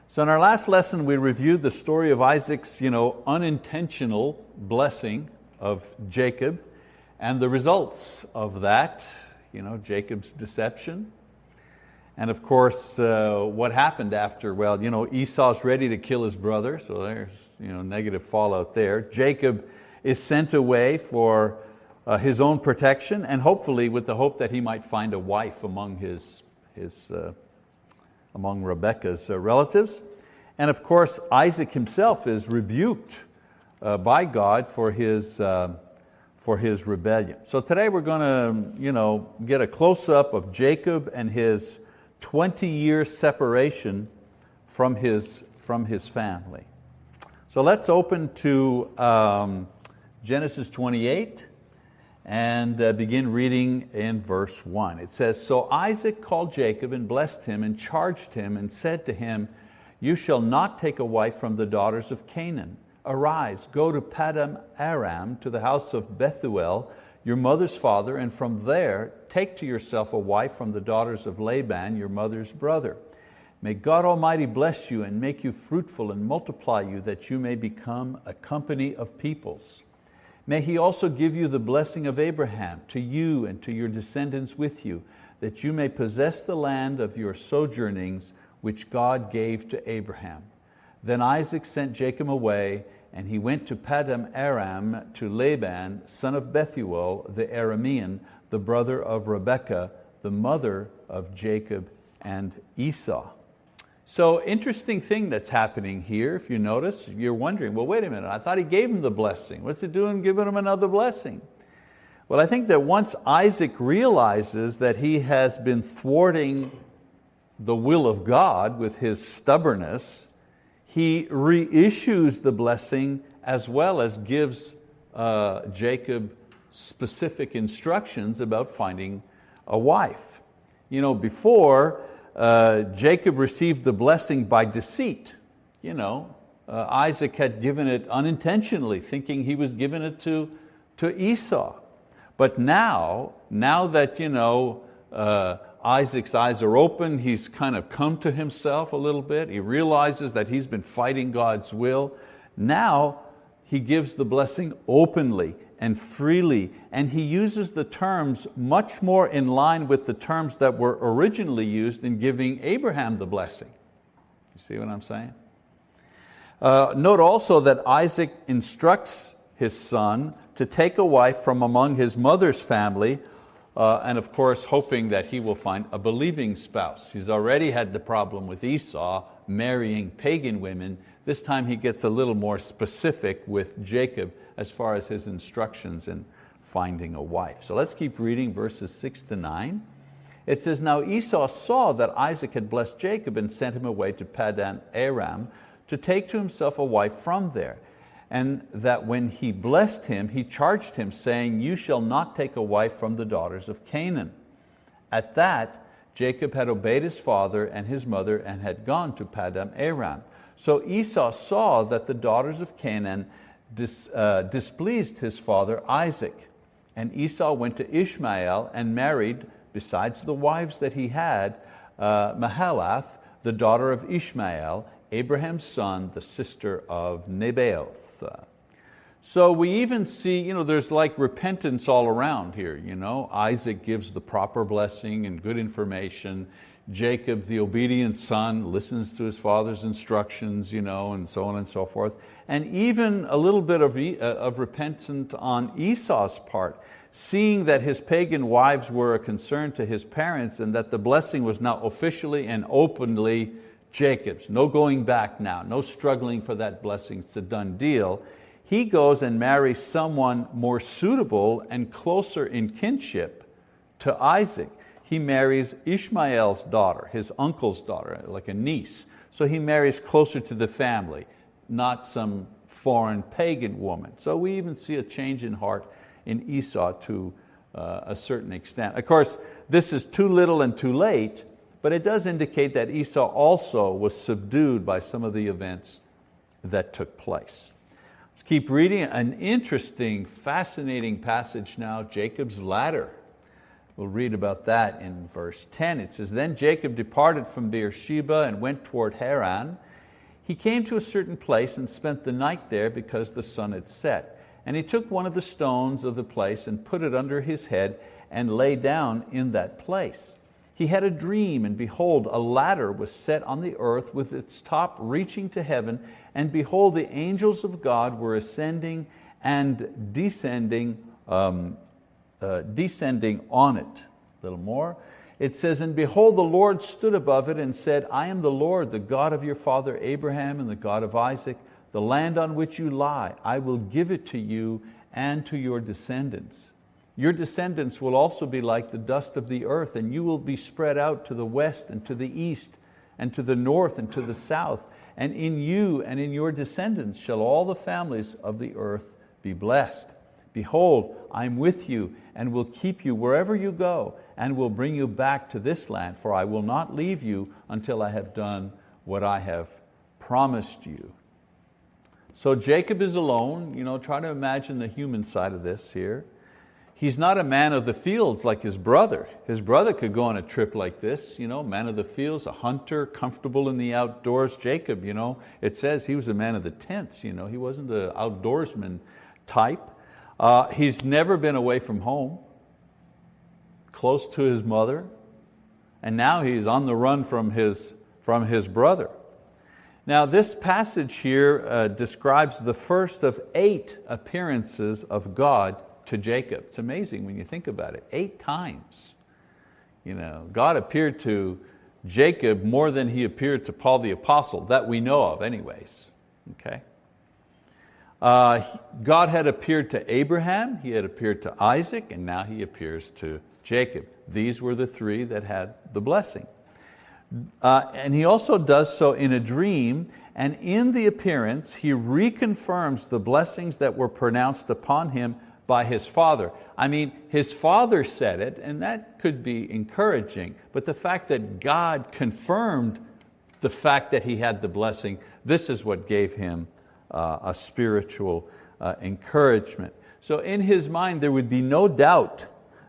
So in our last lesson, we reviewed the story of Isaac's unintentional blessing of Jacob and the results of that, Jacob's deception. And of course, what happened after? Well, Esau's ready to kill his brother, so there's negative fallout there. Jacob is sent away for his own protection, and hopefully with the hope that he might find a wife among among Rebekah's relatives. And of course, Isaac himself is rebuked by God for his rebellion. So today we're going to get a close-up of Jacob and his 20-year separation from his family. So let's open to Genesis 28 and begin reading in verse 1. It says, "So Isaac called Jacob and blessed him and charged him and said to him, 'You shall not take a wife from the daughters of Canaan. Arise, go to Paddan Aram, to the house of Bethuel, your mother's father, and from there take to yourself a wife from the daughters of Laban, your mother's brother. May God Almighty bless you and make you fruitful and multiply you, that you may become a company of peoples. May He also give you the blessing of Abraham, to you and to your descendants with you, that you may possess the land of your sojournings, which God gave to Abraham.' Then Isaac sent Jacob away, and he went to Paddan Aram to Laban, son of Bethuel the Aramean, the brother of Rebekah, the mother of Jacob and Esau." So interesting thing that's happening here, if you notice. You're wondering, well, wait a minute, I thought he gave him the blessing. What's he doing giving him another blessing? Well, I think that once Isaac realizes that he has been thwarting the will of God with his stubbornness, he reissues the blessing as well as gives Jacob specific instructions about finding a wife. Before, Jacob received the blessing by deceit. Isaac had given it unintentionally, thinking he was giving it to Esau. But now that Isaac's eyes are open, he's kind of come to himself a little bit. He realizes that he's been fighting God's will. Now he gives the blessing openly and freely, and he uses the terms much more in line with the terms that were originally used in giving Abraham the blessing. You see what I'm saying? Note also that Isaac instructs his son to take a wife from among his mother's family, and of course hoping that he will find a believing spouse. He's already had the problem with Esau marrying pagan women. This time he gets a little more specific with Jacob as far as his instructions in finding a wife. So let's keep reading verses 6 to 9. It says, "Now Esau saw that Isaac had blessed Jacob and sent him away to Paddan Aram to take to himself a wife from there. And that when he blessed him, he charged him, saying, 'You shall not take a wife from the daughters of Canaan.' At that, Jacob had obeyed his father and his mother and had gone to Paddan Aram. So Esau saw that the daughters of Canaan displeased his father Isaac. And Esau went to Ishmael and married, besides the wives that he had, Mahalath, the daughter of Ishmael, Abraham's son, the sister of Nebaioth." So we even see, there's like repentance all around here. Isaac gives the proper blessing and good information. Jacob, the obedient son, listens to his father's instructions, and so on and so forth. And even a little bit of repentance on Esau's part, seeing that his pagan wives were a concern to his parents and that the blessing was now officially and openly Jacob's. No going back now, no struggling for that blessing, it's a done deal. He goes and marries someone more suitable and closer in kinship to Isaac. He marries Ishmael's daughter, his uncle's daughter, like a niece. So he marries closer to the family, not some foreign pagan woman. So we even see a change in heart in Esau to a certain extent. Of course, this is too little and too late, but it does indicate that Esau also was subdued by some of the events that took place. Let's keep reading. An interesting, fascinating passage now, Jacob's ladder. We'll read about that in verse 10. It says, "Then Jacob departed from Beersheba and went toward Haran. He came to a certain place and spent the night there because the sun had set. And he took one of the stones of the place and put it under his head and lay down in that place. He had a dream, and behold, a ladder was set on the earth with its top reaching to heaven, and behold, the angels of God were ascending and descending on it. A little more. It says, and behold, the Lord stood above it and said, I am the Lord, the God of your father Abraham and the God of Isaac. The land on which you lie, I will give it to you and to your descendants. Your descendants will also be like the dust of the earth, and you will be spread out to the west and to the east and to the north and to the south. And in you and in your descendants shall all the families of the earth be blessed. Behold, I am with you and will keep you wherever you go and will bring you back to this land, for I will not leave you until I have done what I have promised you. So Jacob is alone. Try to imagine the human side of this here. He's not a man of the fields like his brother. His brother could go on a trip like this, man of the fields, a hunter, comfortable in the outdoors. Jacob, it says he was a man of the tents. He wasn't an outdoorsman type. He's never been away from home, close to his mother, and now he's on the run from his brother. Now this passage here describes the first of 8 appearances of God to Jacob. It's amazing when you think about it. 8 times. God appeared to Jacob more than He appeared to Paul the Apostle, that we know of anyways. Okay. God had appeared to Abraham, He had appeared to Isaac, and now He appears to Jacob. These were the 3 that had the blessing. And He also does so in a dream, and in the appearance He reconfirms the blessings that were pronounced upon him by his father. His father said it, and that could be encouraging, but the fact that God confirmed the fact that he had the blessing, this is what gave him a spiritual encouragement. So in his mind there would be no doubt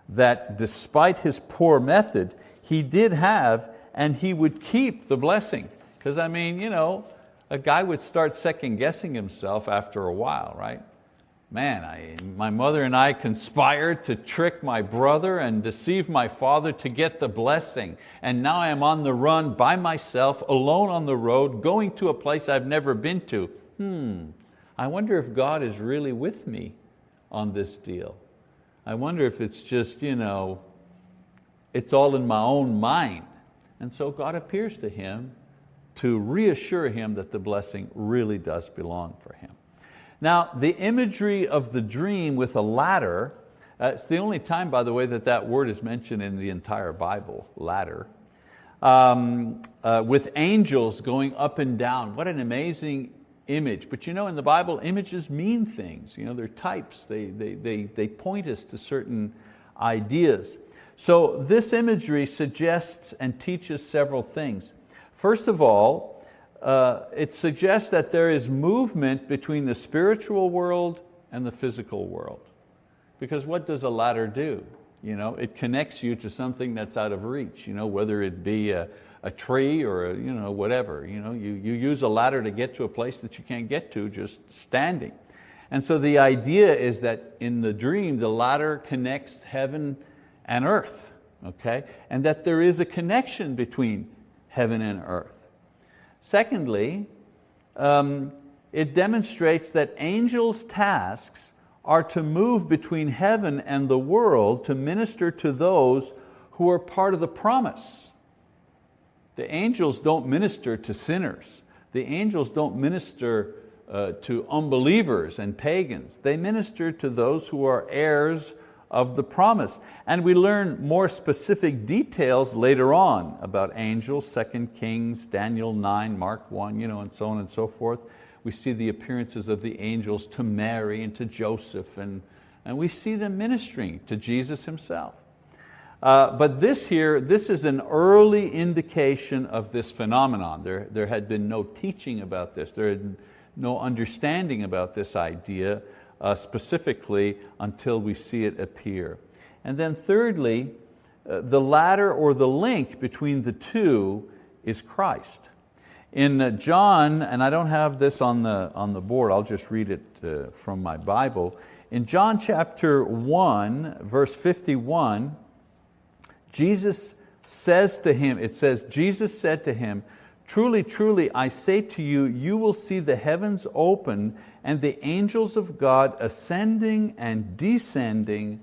that despite his poor method, he did have and he would keep the blessing. Because a guy would start second guessing himself after a while, right? Man, my mother and I conspired to trick my brother and deceive my father to get the blessing. And now I am on the run by myself, alone on the road, going to a place I've never been to. I wonder if God is really with me on this deal. I wonder if it's just, it's all in my own mind. And so God appears to him to reassure him that the blessing really does belong for him. Now, the imagery of the dream with a ladder, it's the only time, by the way, that word is mentioned in the entire Bible, ladder, with angels going up and down. What an amazing image. But in the Bible, images mean things. They're types. They point us to certain ideas. So this imagery suggests and teaches several things. First of all, it suggests that there is movement between the spiritual world and the physical world. Because what does a ladder do? It connects you to something that's out of reach, whether it be a tree or whatever. You use a ladder to get to a place that you can't get to just standing. And so the idea is that in the dream, the ladder connects heaven and earth, okay? And that there is a connection between heaven and earth. Secondly, it demonstrates that angels' tasks are to move between heaven and the world to minister to those who are part of the promise. The angels don't minister to sinners. The angels don't minister to unbelievers and pagans. They minister to those who are heirs of the promise. And we learn more specific details later on about angels, 2 Kings, Daniel 9, Mark 1, and so on and so forth. We see the appearances of the angels to Mary and to Joseph, and we see them ministering to Jesus Himself. But this is an early indication of this phenomenon. There had been no teaching about this. There had no understanding about this idea specifically until we see it appear. And then thirdly, the ladder or the link between the two is Christ. In John, and I don't have this on the board, I'll just read it from my Bible. In John chapter 1, verse 51, Jesus says to him, it says, Jesus said to him, "Truly, truly, I say to you, you will see the heavens open and the angels of God ascending and descending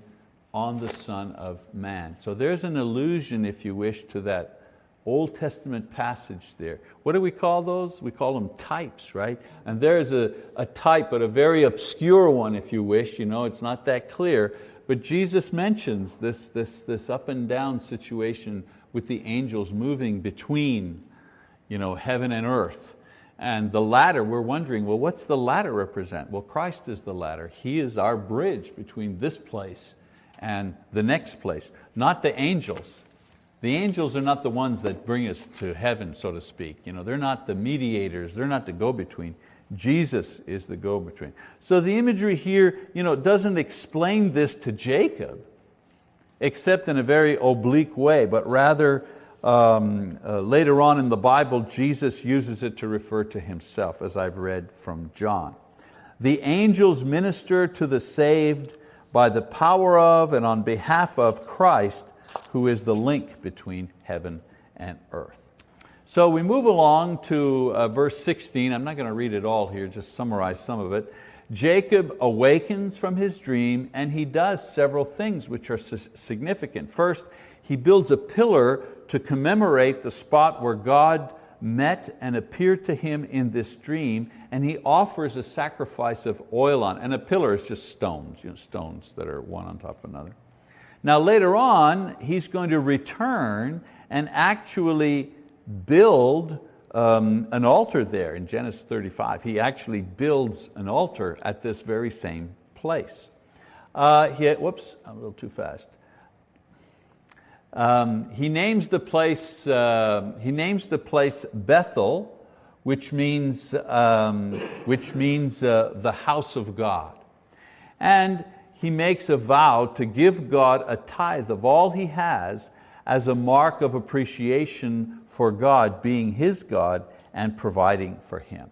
on the Son of Man." So there's an allusion, if you wish, to that Old Testament passage there. What do we call those? We call them types, right? And there's a type, but a very obscure one, if you wish. It's not that clear. But Jesus mentions this up and down situation with the angels moving between heaven and earth. And the ladder, we're wondering, well, what's the ladder represent? Well, Christ is the ladder. He is our bridge between this place and the next place, not the angels. The angels are not the ones that bring us to heaven, so to speak. They're not the mediators, they're not the go-between. Jesus is the go-between. So the imagery here doesn't explain this to Jacob, except in a very oblique way, but rather later on in the Bible, Jesus uses it to refer to Himself, as I've read from John. The angels minister to the saved by the power of and on behalf of Christ, who is the link between heaven and earth. So we move along to verse 16. I'm not going to read it all here, just summarize some of it. Jacob awakens from his dream and he does several things which are significant. First, he builds a pillar to commemorate the spot where God met and appeared to him in this dream, and he offers a sacrifice of oil on. And a pillar is just stones, stones that are one on top of another. Now later on, he's going to return and actually build an altar there in Genesis 35. He actually builds an altar at this very same place. Whoops, I'm a little too fast. He names the place Bethel, which means the house of God. And he makes a vow to give God a tithe of all he has as a mark of appreciation for God being his God and providing for him.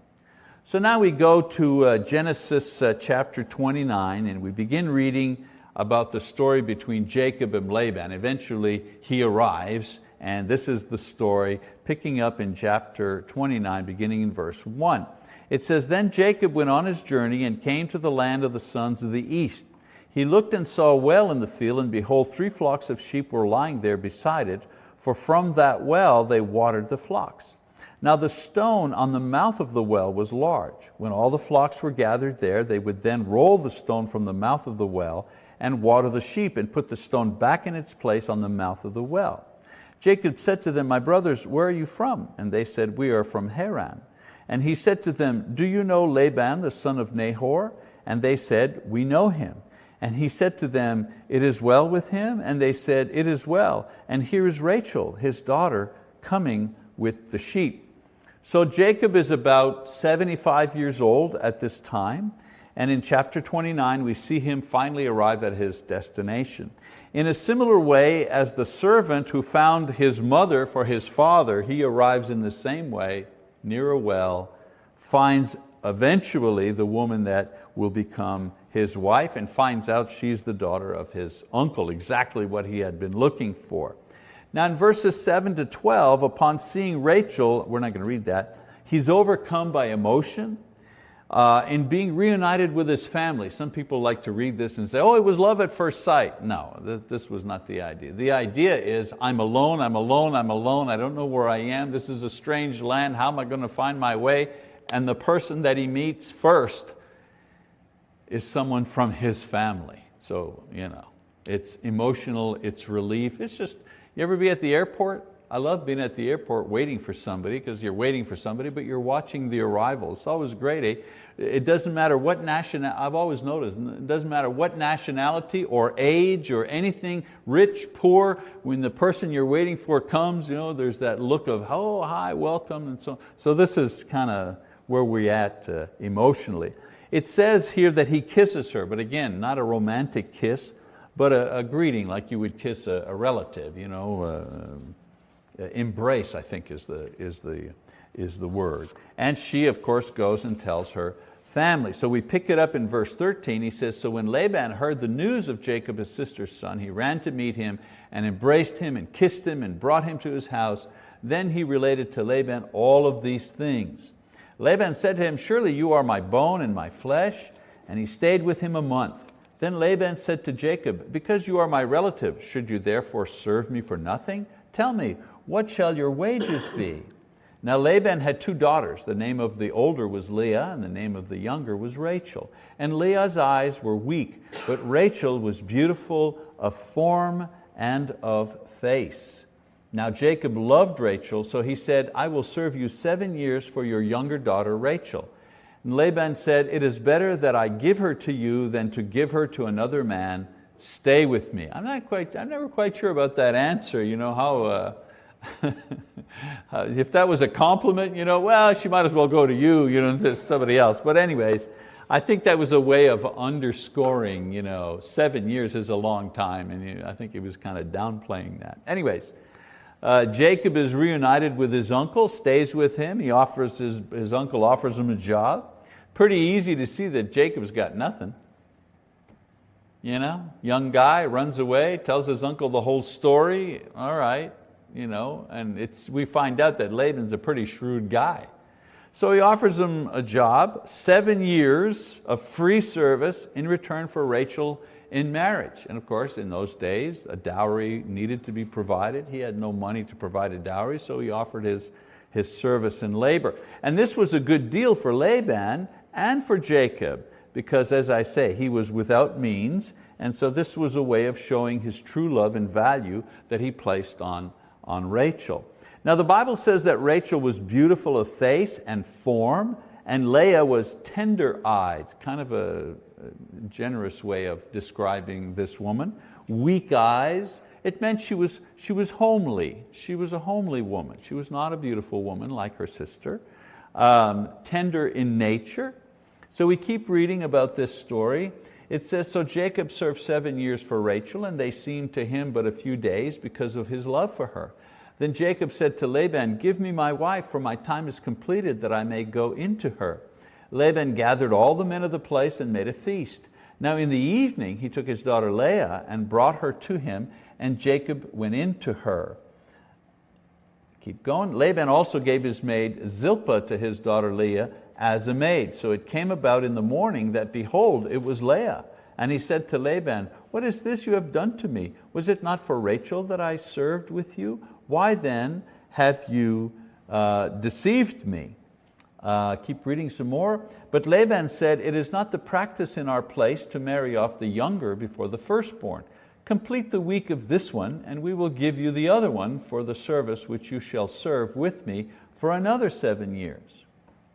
So now we go to Genesis chapter 29, and we begin reading about the story between Jacob and Laban. Eventually he arrives, and this is the story picking up in chapter 29, beginning in verse 1. It says, "Then Jacob went on his journey and came to the land of the sons of the east. He looked and saw a well in the field, and behold, 3 flocks of sheep were lying there beside it, for from that well they watered the flocks. Now the stone on the mouth of the well was large. When all the flocks were gathered there, they would then roll the stone from the mouth of the well and water the sheep, and put the stone back in its place on the mouth of the well. Jacob said to them, 'My brothers, where are you from?' And they said, 'We are from Haran.' And he said to them, 'Do you know Laban, the son of Nahor?' And they said, 'We know him.' And he said to them, 'It is well with him?' And they said, 'It is well. And here is Rachel, his daughter, coming with the sheep.' So Jacob is about 75 years old at this time. And in chapter 29, we see him finally arrive at his destination. In a similar way as the servant who found his mother for his father, he arrives in the same way, near a well, finds eventually the woman that will become his wife, and finds out she's the daughter of his uncle, exactly what he had been looking for. Now in verses 7 to 12, upon seeing Rachel, we're not going to read that, he's overcome by emotion, in being reunited with his family. Some people like to read this and say, oh, it was love at first sight. No, this was not the idea. The idea is, I'm alone, I'm alone, I'm alone, I don't know where I am, this is a strange land, how am I going to find my way? And the person that he meets first is someone from his family. So, it's emotional, it's relief. It's just, you ever be at the airport? I love being at the airport waiting for somebody, because you're waiting for somebody, but you're watching the arrival. It's always great. It doesn't matter what I've always noticed, it doesn't matter what nationality or age or anything, rich, poor, when the person you're waiting for comes, there's that look of, oh, hi, welcome, and so on. So this is kind of where we're at emotionally. It says here that he kisses her, but again, not a romantic kiss, but a greeting like you would kiss a relative, embrace, I think is the is the word. And she, of course, goes and tells her family. So we pick it up in verse 13. He says, so when Laban heard the news of Jacob, his sister's son, he ran to meet him and embraced him and kissed him and brought him to his house. Then he related to Laban all of these things. Laban said to him, surely you are my bone and my flesh. And he stayed with him a month. Then Laban said to Jacob, because you are my relative, should you therefore serve me for nothing? Tell me, what shall your wages be? Now Laban had 2 daughters. The name of the older was Leah, and the name of the younger was Rachel. And Leah's eyes were weak, but Rachel was beautiful of form and of face. Now Jacob loved Rachel, so he said, I will serve you 7 years for your younger daughter Rachel. And Laban said, it is better that I give her to you than to give her to another man. Stay with me. I'm never quite sure about that answer. You know how, if that was a compliment, well, she might as well go to you, to somebody else. But anyways, I think that was a way of underscoring, 7 years is a long time, and I think he was kind of downplaying that. Anyways, Jacob is reunited with his uncle, stays with him. His uncle offers him a job. Pretty easy to see that Jacob's got nothing. Young guy runs away, tells his uncle the whole story. All right, and we find out that Laban's a pretty shrewd guy. So he offers him a job, 7 years of free service in return for Rachel in marriage. And of course, in those days, a dowry needed to be provided. He had no money to provide a dowry, so he offered his service and labor. And this was a good deal for Laban and for Jacob, because as I say, he was without means, and so this was a way of showing his true love and value that he placed on Rachel. Now the Bible says that Rachel was beautiful of face and form, and Leah was tender-eyed, kind of a generous way of describing this woman. Weak eyes. It meant she was homely. She was a homely woman. She was not a beautiful woman like her sister. Tender in nature. So we keep reading about this story. It says, so Jacob served 7 years for Rachel, and they seemed to him but a few days because of his love for her. Then Jacob said to Laban, give me my wife, for my time is completed, that I may go into her. Laban gathered all the men of the place and made a feast. Now in the evening he took his daughter Leah and brought her to him, and Jacob went in to her. Keep going. Laban also gave his maid Zilpah to his daughter Leah as a maid. So it came about in the morning that, behold, it was Leah. And he said to Laban, what is this you have done to me? Was it not for Rachel that I served with you? Why then have you deceived me? Keep reading some more. But Laban said, it is not the practice in our place to marry off the younger before the firstborn. Complete the week of this one, and we will give you the other one for the service which you shall serve with me for another 7 years.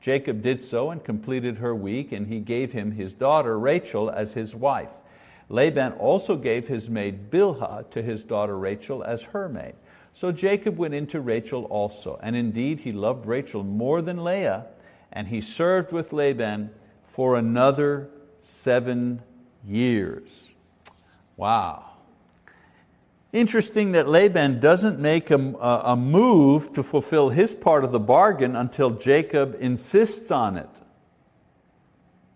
Jacob did so and completed her week, and he gave him his daughter Rachel as his wife. Laban also gave his maid Bilhah to his daughter Rachel as her maid. So Jacob went into Rachel also, and indeed he loved Rachel more than Leah, and he served with Laban for another 7 years. Wow. Interesting that Laban doesn't make a move to fulfill his part of the bargain until Jacob insists on it.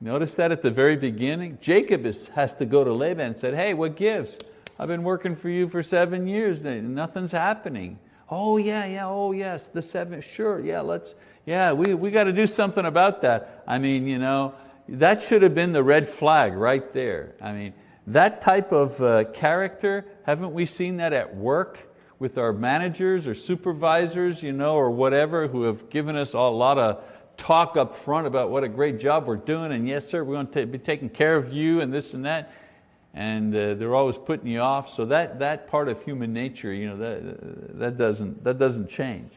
Notice that at the very beginning? Jacob has to go to Laban and say, hey, what gives? I've been working for you for 7 years, nothing's happening. Oh yeah, oh yes, the 7, sure, we got to do something about that. I mean, that should have been the red flag right there. I mean, that type of character, haven't we seen that at work with our managers or supervisors, or whatever, who have given us a lot of talk up front about what a great job we're doing, and yes sir, we're going to be taking care of you and this and that, and they're always putting you off. So that part of human nature, that doesn't change.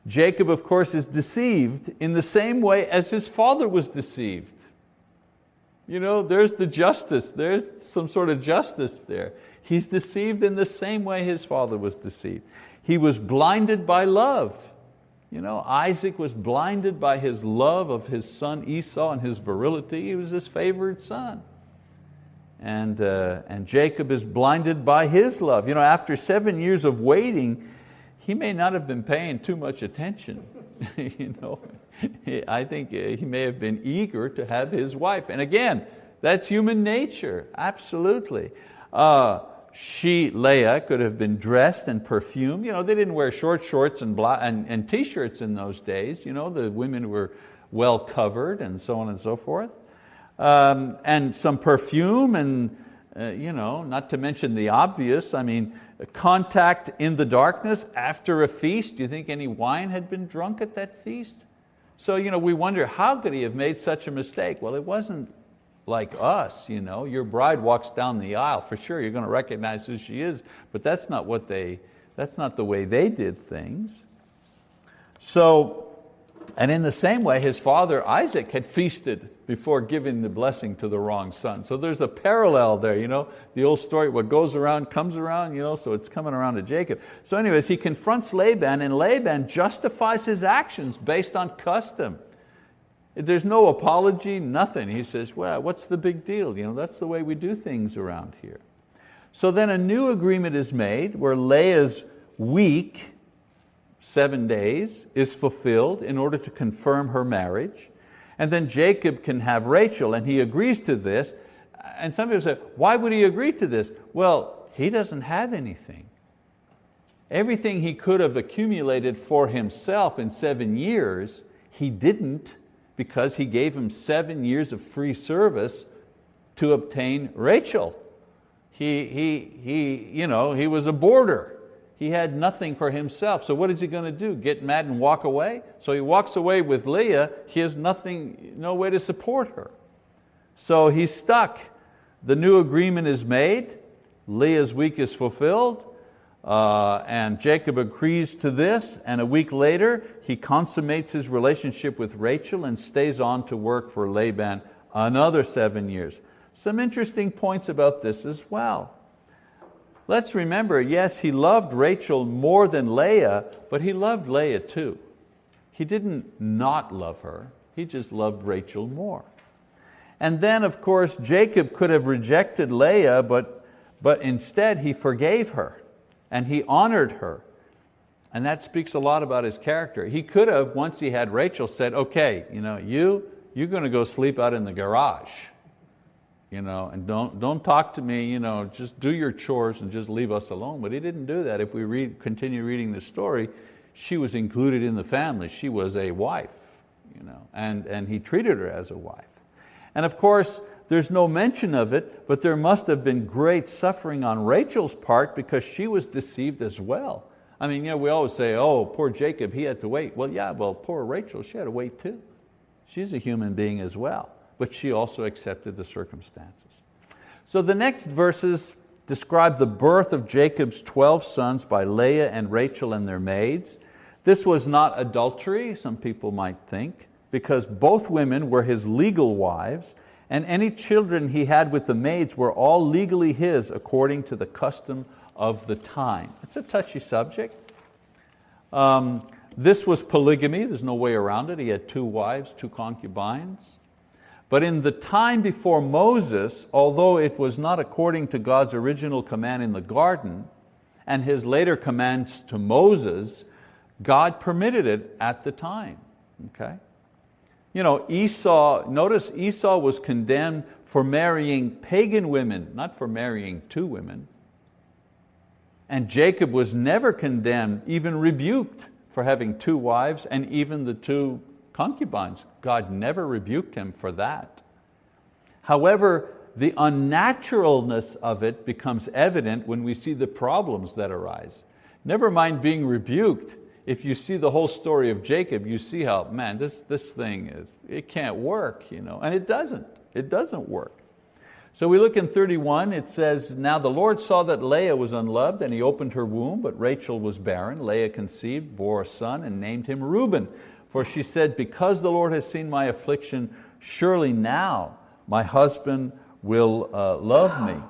Jacob, of course, is deceived in the same way as his father was deceived. There's the justice, there's some sort of justice there. He's deceived in the same way his father was deceived. He was blinded by love. Isaac was blinded by his love of his son Esau and his virility. He was his favored son. And Jacob is blinded by his love. After 7 years of waiting, he may not have been paying too much attention. I think he may have been eager to have his wife. And again, that's human nature, absolutely. Leah, could have been dressed and perfumed. They didn't wear short shorts and t-shirts in those days. The women were well covered and so on and so forth. And some perfume and, not to mention the obvious, contact in the darkness after a feast. Do you think any wine had been drunk at that feast? So we wonder, how could he have made such a mistake? Well, it wasn't like us. Your bride walks down the aisle, for sure you're going to recognize who she is, but that's not the way they did things. So, and in the same way, his father Isaac had feasted before giving the blessing to the wrong son. So there's a parallel there, the old story, what goes around comes around, so it's coming around to Jacob. So anyways, he confronts Laban, and Laban justifies his actions based on custom. There's no apology, nothing. He says, well, what's the big deal? That's the way we do things around here. So then a new agreement is made where Leah's week, 7 days, is fulfilled in order to confirm her marriage. And then Jacob can have Rachel, and he agrees to this. And some people say, why would he agree to this? Well, he doesn't have anything. Everything he could have accumulated for himself in 7 years, he didn't, because he gave him 7 years of free service to obtain Rachel. He was a boarder. He had nothing for himself. So what is he going to do? Get mad and walk away? So he walks away with Leah. He has no way to support her. So he's stuck. The new agreement is made. Leah's week is fulfilled. And Jacob agrees to this, and a week later he consummates his relationship with Rachel and stays on to work for Laban another 7 years. Some interesting points about this as well. Let's remember, yes, he loved Rachel more than Leah, but he loved Leah too. He didn't not love her, he just loved Rachel more. And then of course Jacob could have rejected Leah, but instead he forgave her. And he honored her. And that speaks a lot about his character. He could have, once he had Rachel, said, okay, you're going to go sleep out in the garage. And don't talk to me, just do your chores and just leave us alone. But he didn't do that. If we continue reading the story, she was included in the family. She was a wife, and he treated her as a wife. And of course, there's no mention of it, but there must have been great suffering on Rachel's part because she was deceived as well. We always say, oh, poor Jacob, he had to wait. Well, poor Rachel, she had to wait too. She's a human being as well, but she also accepted the circumstances. So the next verses describe the birth of Jacob's 12 sons by Leah and Rachel and their maids. This was not adultery, some people might think, because both women were his legal wives, and any children he had with the maids were all legally his according to the custom of the time. It's a touchy subject. This was polygamy, there's no way around it. He had 2 wives, 2 concubines. But in the time before Moses, although it was not according to God's original command in the garden and his later commands to Moses, God permitted it at the time. Okay? Notice Esau was condemned for marrying pagan women, not for marrying 2 women. And Jacob was never condemned, even rebuked for having 2 wives and even the 2 concubines. God never rebuked him for that. However, the unnaturalness of it becomes evident when we see the problems that arise. Never mind being rebuked. If you see the whole story of Jacob, you see how, man, this thing, it can't work, and it doesn't work. So we look in 31, it says, now the Lord saw that Leah was unloved, and he opened her womb, but Rachel was barren. Leah conceived, bore a son, and named him Reuben. For she said, because the Lord has seen my affliction, surely now my husband will love me.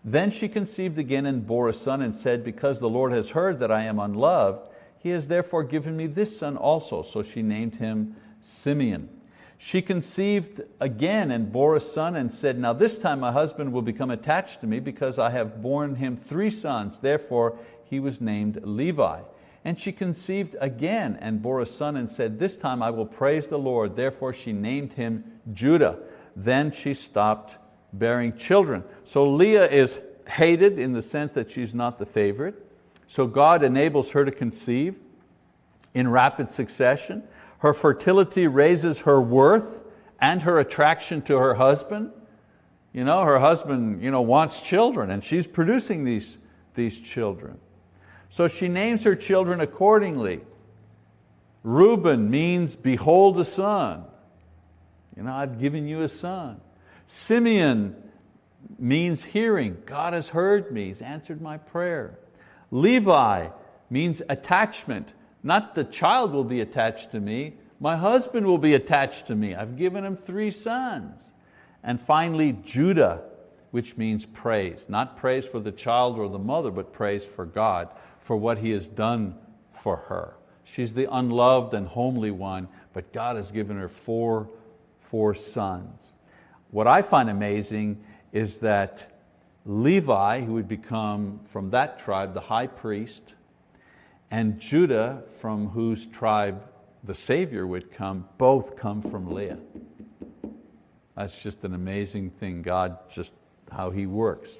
Then she conceived again and bore a son, and said, because the Lord has heard that I am unloved, he has therefore given me this son also. So she named him Simeon. She conceived again and bore a son and said, now this time my husband will become attached to me because I have borne him 3 sons. Therefore he was named Levi. And she conceived again and bore a son and said, this time I will praise the Lord. Therefore she named him Judah. Then she stopped bearing children. So Leah is hated in the sense that she's not the favorite. So God enables her to conceive in rapid succession. Her fertility raises her worth and her attraction to her husband. Her husband wants children, and she's producing these children. So she names her children accordingly. Reuben means behold a son. I've given you a son. Simeon means hearing. God has heard me, He's answered my prayer. Levi means attachment. Not the child will be attached to me, my husband will be attached to me. I've given him 3 sons. And finally, Judah, which means praise. Not praise for the child or the mother, but praise for God, for what He has done for her. She's the unloved and homely one, but God has given her four sons. What I find amazing is that Levi, who would become from that tribe the high priest, and Judah, from whose tribe the Savior would come, both come from Leah. That's just an amazing thing, God, just how He works.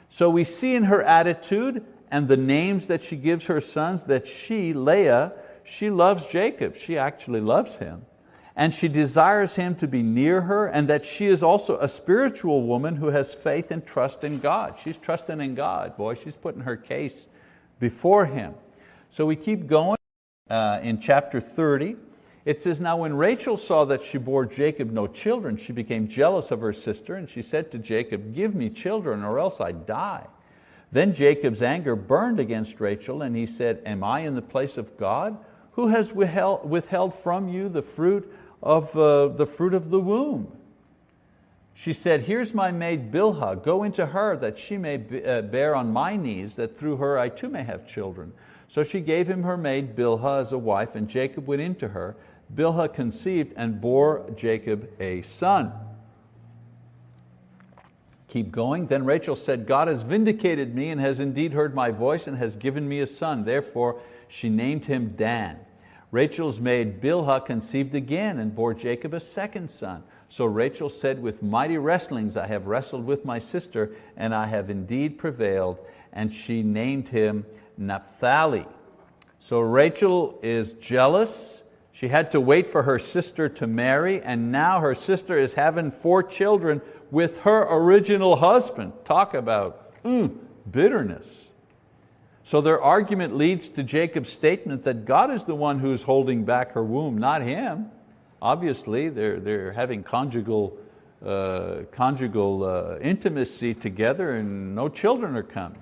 So we see in her attitude and the names that she gives her sons that she, Leah, she loves Jacob. She actually loves him. And she desires him to be near her, and that she is also a spiritual woman who has faith and trust in God. She's trusting in God, boy. She's putting her case before Him. So we keep going in chapter 30. It says, now when Rachel saw that she bore Jacob no children, she became jealous of her sister, and she said to Jacob, give me children or else I die. Then Jacob's anger burned against Rachel, and he said, am I in the place of God? Who has withheld from you the fruit of the womb? She said, here's my maid Bilhah, go into her that she may bear on my knees, that through her I too may have children. So she gave him her maid Bilhah as a wife, and Jacob went into her. Bilhah conceived and bore Jacob a son. Keep going. Then Rachel said, God has vindicated me and has indeed heard my voice and has given me a son. Therefore she named him Dan. Rachel's maid Bilhah conceived again and bore Jacob a second son. So Rachel said, with mighty wrestlings I have wrestled with my sister, and I have indeed prevailed. And she named him Naphtali. So Rachel is jealous. She had to wait for her sister to marry, and now her sister is having 4 children with her original husband. Talk about bitterness. So their argument leads to Jacob's statement that God is the one who's holding back her womb, not him. Obviously, they're having conjugal intimacy together, and no children are coming.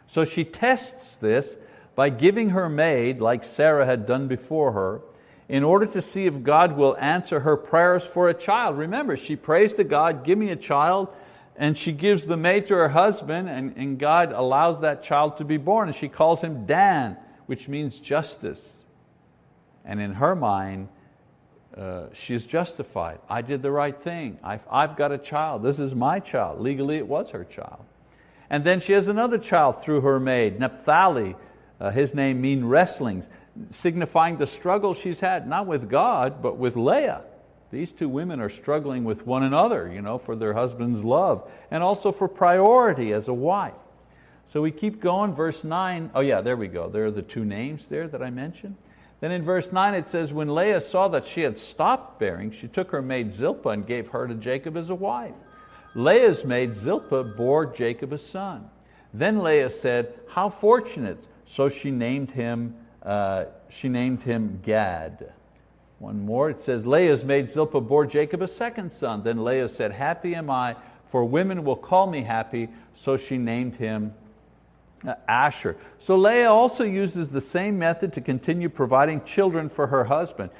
So she tests this by giving her maid, like Sarah had done before her, in order to see if God will answer her prayers for a child. Remember, she prays to God, give me a child, and she gives the maid to her husband, and God allows that child to be born, and she calls him Dan, which means justice. And in her mind, she's justified. I did the right thing. I've got a child. This is my child. Legally, it was her child. And then she has another child through her maid, Naphtali. His name means wrestlings, signifying the struggle she's had, not with God, but with Leah. These 2 women are struggling with one another, for their husband's love, and also for priority as a wife. So we keep going, verse 9. Oh yeah, there we go. There are the 2 names there that I mentioned. Then in verse 9 it says, when Leah saw that she had stopped bearing, she took her maid Zilpah and gave her to Jacob as a wife. Leah's maid Zilpah bore Jacob a son. Then Leah said, how fortunate. So she named him Gad. One more, it says, Leah's maid Zilpah bore Jacob a second son. Then Leah said, happy am I, for women will call me happy. So she named him Asher. So Leah also uses the same method to continue providing children for her husband.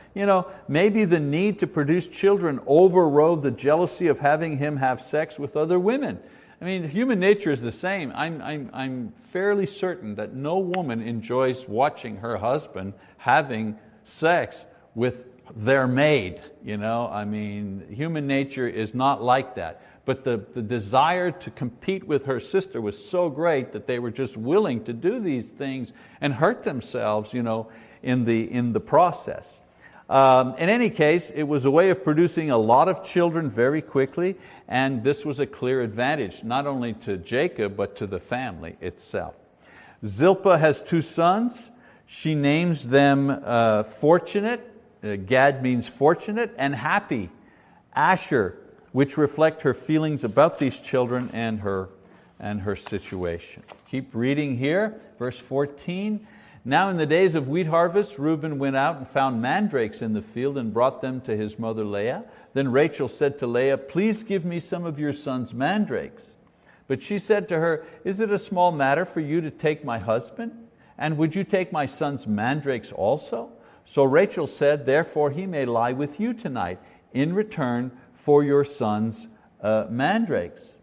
Maybe the need to produce children overrode the jealousy of having him have sex with other women. I mean, human nature is the same. I'm fairly certain that no woman enjoys watching her husband having sex with their maid. I mean, human nature is not like that. But the desire to compete with her sister was so great that they were just willing to do these things and hurt themselves, in the process. In any case, it was a way of producing a lot of children very quickly, and this was a clear advantage, not only to Jacob, but to the family itself. Zilpah has 2 sons. She names them fortunate, Gad means fortunate, and happy, Asher, which reflect her feelings about these children and her situation. Keep reading here, verse 14. Now in the days of wheat harvest, Reuben went out and found mandrakes in the field and brought them to his mother Leah. Then Rachel said to Leah, please give me some of your son's mandrakes. But she said to her, is it a small matter for you to take my husband? And would you take my son's mandrakes also? So Rachel said, therefore he may lie with you tonight in return for your son's mandrakes.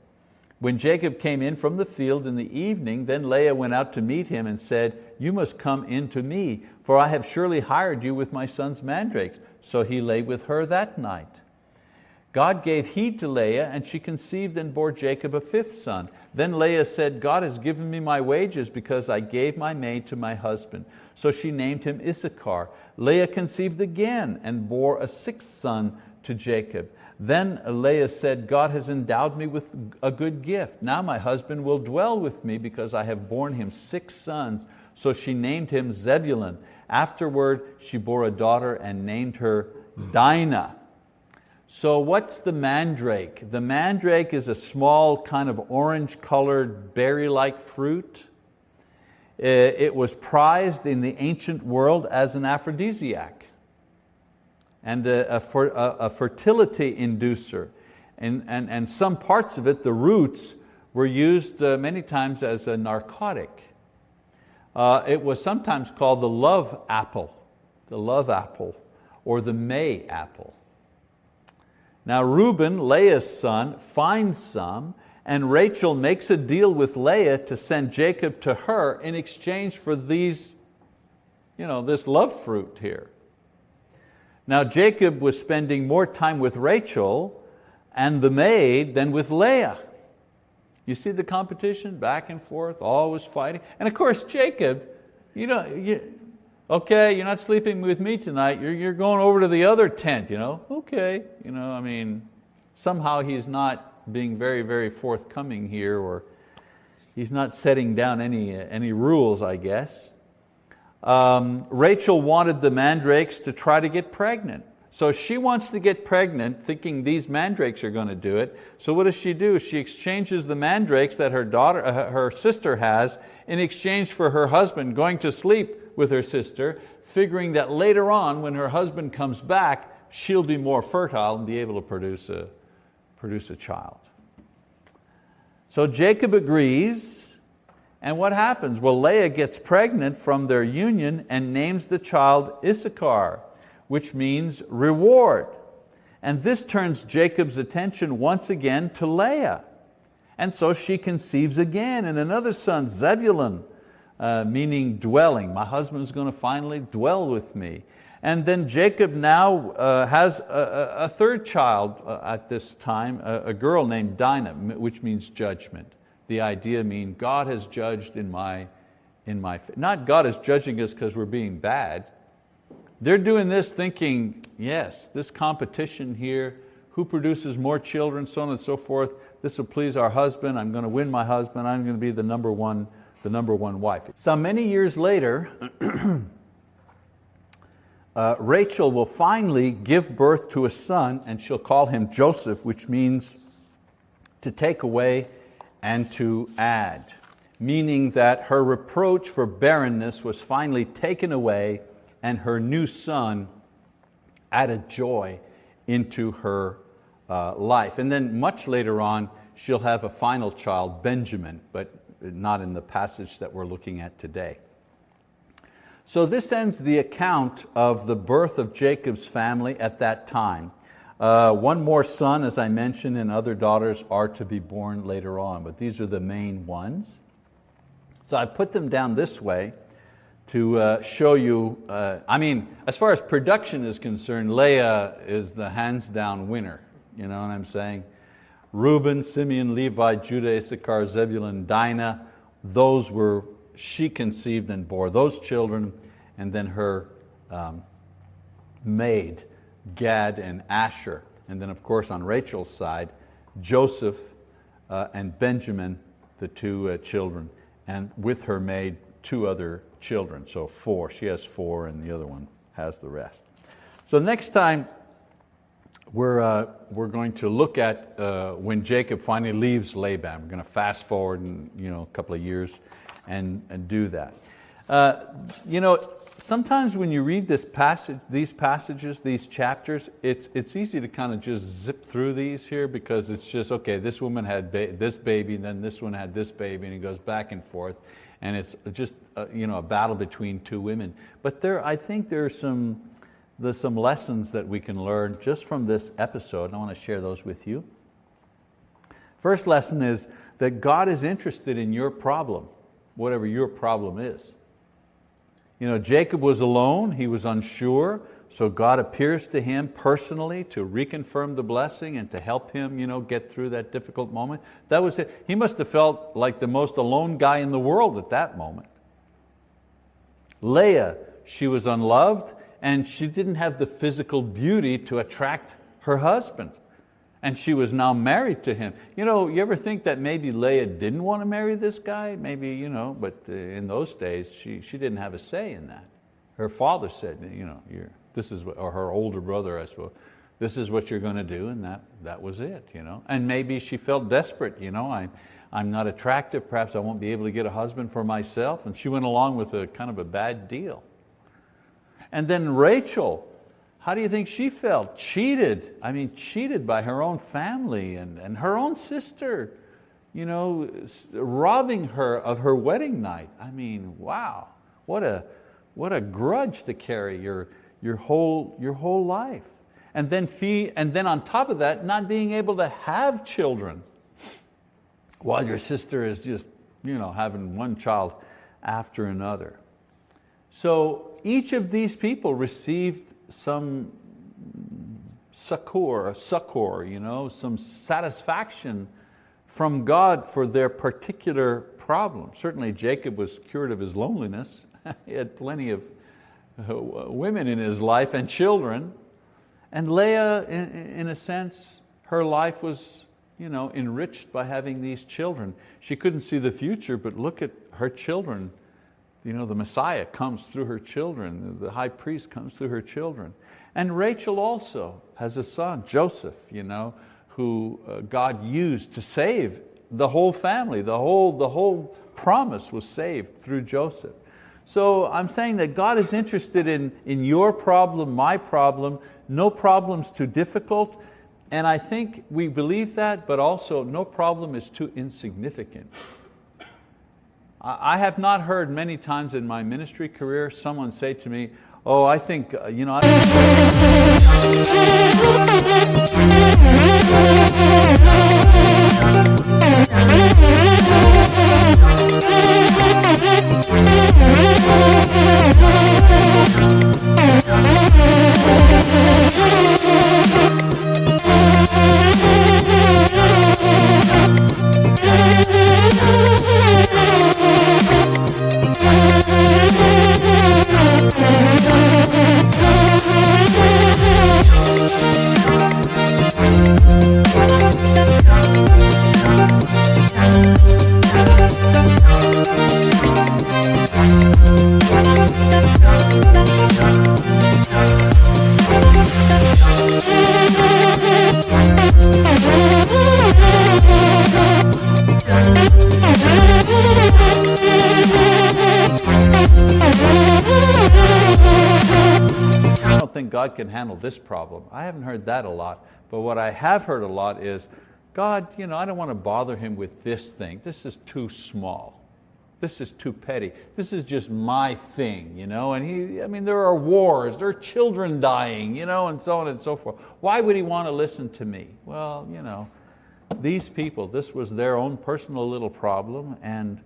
When Jacob came in from the field in the evening, then Leah went out to meet him and said, you must come in to me, for I have surely hired you with my son's mandrakes. So he lay with her that night. God gave heed to Leah, and she conceived and bore Jacob a 5th son. Then Leah said, God has given me my wages because I gave my maid to my husband. So she named him Issachar. Leah conceived again and bore a 6th son to Jacob. Then Leah said, God has endowed me with a good gift. Now my husband will dwell with me because I have borne him 6 sons. So she named him Zebulun. Afterward she bore a daughter and named her Dinah. So what's the mandrake? The mandrake is a small kind of orange-colored berry-like fruit. It was prized in the ancient world as an aphrodisiac and a fertility inducer. And some parts of it, the roots, were used many times as a narcotic. It was sometimes called the love apple, or the May apple. Now Reuben, Leah's son, finds some, and Rachel makes a deal with Leah to send Jacob to her in exchange for these, this love fruit here. Now Jacob was spending more time with Rachel and the maid than with Leah. You see the competition, back and forth, always fighting. And of course Jacob, okay, you're not sleeping with me tonight, you're going over to the other tent, okay. Somehow he's not being very, very forthcoming here, or he's not setting down any rules, I guess. Rachel wanted the mandrakes to try to get pregnant. So she wants to get pregnant thinking these mandrakes are going to do it. So what does she do? She exchanges the mandrakes that her sister has in exchange for her husband going to sleep with her sister, figuring that later on when her husband comes back, she'll be more fertile and be able to produce a child. So Jacob agrees, and what happens? Well, Leah gets pregnant from their union and names the child Issachar, which means reward. And this turns Jacob's attention once again to Leah. And so she conceives again and another son, Zebulun, meaning dwelling. My husband's going to finally dwell with me. And then Jacob now has a 3rd child at this time, a girl named Dinah, which means judgment. The idea means God has judged in my not God is judging us because we're being bad. They're doing this thinking, yes, this competition here, who produces more children, so on and so forth, this will please our husband, I'm going to win my husband, I'm going to be the number one wife. So many years later, Rachel will finally give birth to a son, and she'll call him Joseph, which means to take away and to add, meaning that her reproach for barrenness was finally taken away, and her new son added joy into her life. And then much later on, she'll have a final child, Benjamin, but not in the passage that we're looking at today. So this ends the account of the birth of Jacob's family at that time. One more son, as I mentioned, and other daughters are to be born later on, but these are the main ones. So I put them down this way to show you, as far as production is concerned, Leah is the hands down winner, you know what I'm saying? Reuben, Simeon, Levi, Judah, Issachar, Zebulun, Dinah. She conceived and bore those children, and then her maid, Gad and Asher. And then of course on Rachel's side, Joseph and Benjamin, the two children, and with her maid, 2 other children. So 4, she has 4 and the other one has the rest. So next time we're going to look at when Jacob finally leaves Laban. We're going to fast forward a couple of years and do that. Sometimes when you read these passages, these chapters, it's easy to kind of just zip through these here because it's just, okay, this woman had this baby, and then this one had this baby, and it goes back and forth, and it's just a battle between 2 women. But I think there's some lessons that we can learn just from this episode, and I want to share those with you. First lesson is that God is interested in your problem, whatever your problem is. Jacob was alone, he was unsure, so God appears to him personally to reconfirm the blessing and to help him get through that difficult moment. That was it. He must have felt like the most alone guy in the world at that moment. Leah, she was unloved, and she didn't have the physical beauty to attract her husband. And she was now married to him. You ever think that maybe Leah didn't want to marry this guy? Maybe, but in those days, she didn't have a say in that. Her father said, or her older brother, I suppose, this is what you're going to do, and that was it. And maybe she felt desperate. I'm not attractive, perhaps I won't be able to get a husband for myself. And she went along with a kind of a bad deal. And then Rachel, how do you think she felt? Cheated. Cheated by her own family and her own sister, robbing her of her wedding night. Wow, what a grudge to carry your whole life. And then on top of that, not being able to have children, while your sister is just having one child after another. So each of these people received some succor, some satisfaction from God for their particular problem. Certainly Jacob was cured of his loneliness. He had plenty of women in his life and children. And Leah, in a sense, her life was enriched by having these children. She couldn't see the future, but look at her children. The Messiah comes through her children. The high priest comes through her children. And Rachel also has a son, Joseph, who God used to save the whole family. The whole promise was saved through Joseph. So I'm saying that God is interested in your problem, my problem. No problem's too difficult. And I think we believe that, but also no problem is too insignificant. I have not heard many times in my ministry career someone say to me, oh, I think, God can handle this problem. I haven't heard that a lot, but what I have heard a lot is, God, I don't want to bother him with this thing. This is too small. This is too petty. This is just my thing, and there are wars, there are children dying, and so on and so forth. Why would he want to listen to me? Well, these people, this was their own personal little problem, and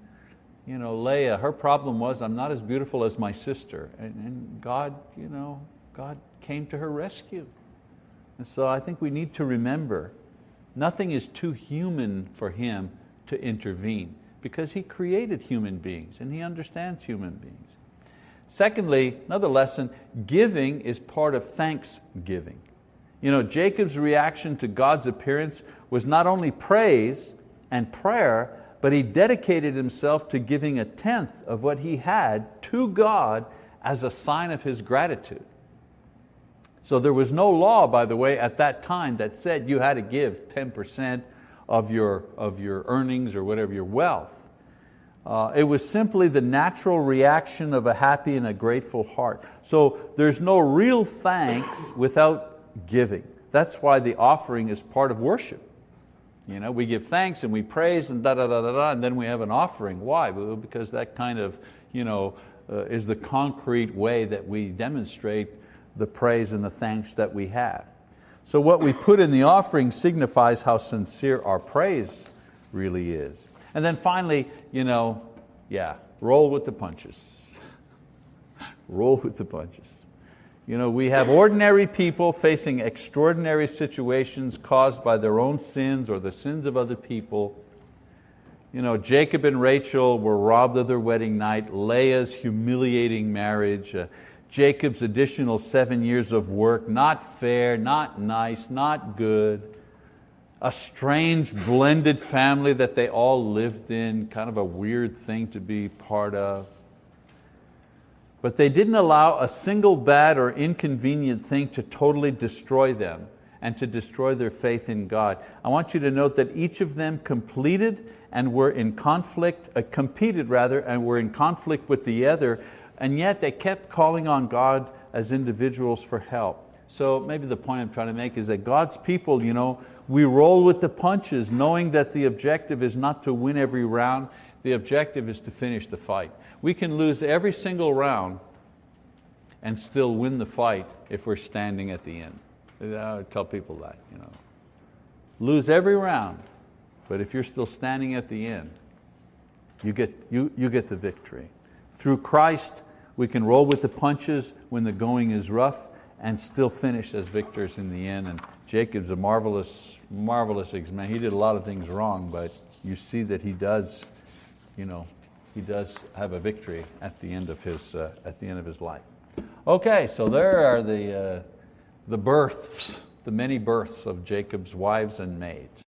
Leah, her problem was, I'm not as beautiful as my sister, and God, God came to her rescue. And so I think we need to remember Nothing is too human for Him to intervene, because He created human beings and He understands human beings. Secondly, another lesson, giving is part of thanksgiving. Jacob's reaction to God's appearance was not only praise and prayer, but he dedicated himself to giving 1/10 of what he had to God as a sign of his gratitude. So there was no law, by the way, at that time that said you had to give 10% of your earnings or whatever, your wealth. It was simply the natural reaction of a happy and a grateful heart. So there's no real thanks without giving. That's why the offering is part of worship. We give thanks and we praise and and then we have an offering. Why? Well, because that kind of is the concrete way that we demonstrate the praise and the thanks that we have. So what we put in the offering signifies how sincere our praise really is. And then finally, roll with the punches. Roll with the punches. We have ordinary people facing extraordinary situations caused by their own sins or the sins of other people. Jacob and Rachel were robbed of their wedding night, Leah's humiliating marriage, Jacob's additional 7 years of work, not fair, not nice, not good, a strange blended family that they all lived in, kind of a weird thing to be part of. But they didn't allow a single bad or inconvenient thing to totally destroy them and to destroy their faith in God. I want you to note that each of them competed and were in conflict with the other, and yet they kept calling on God as individuals for help. So maybe the point I'm trying to make is that God's people, we roll with the punches, knowing that the objective is not to win every round, the objective is to finish the fight. We can lose every single round and still win the fight if we're standing at the end. I tell people that. Lose every round, but if you're still standing at the end, you get the victory. Through Christ, we can roll with the punches when the going is rough and still finish as victors in the end. And Jacob's a marvelous man. He did a lot of things wrong, but you see that he does have a victory at the end of his life. Okay, so there are the births, the many births of Jacob's wives and maids.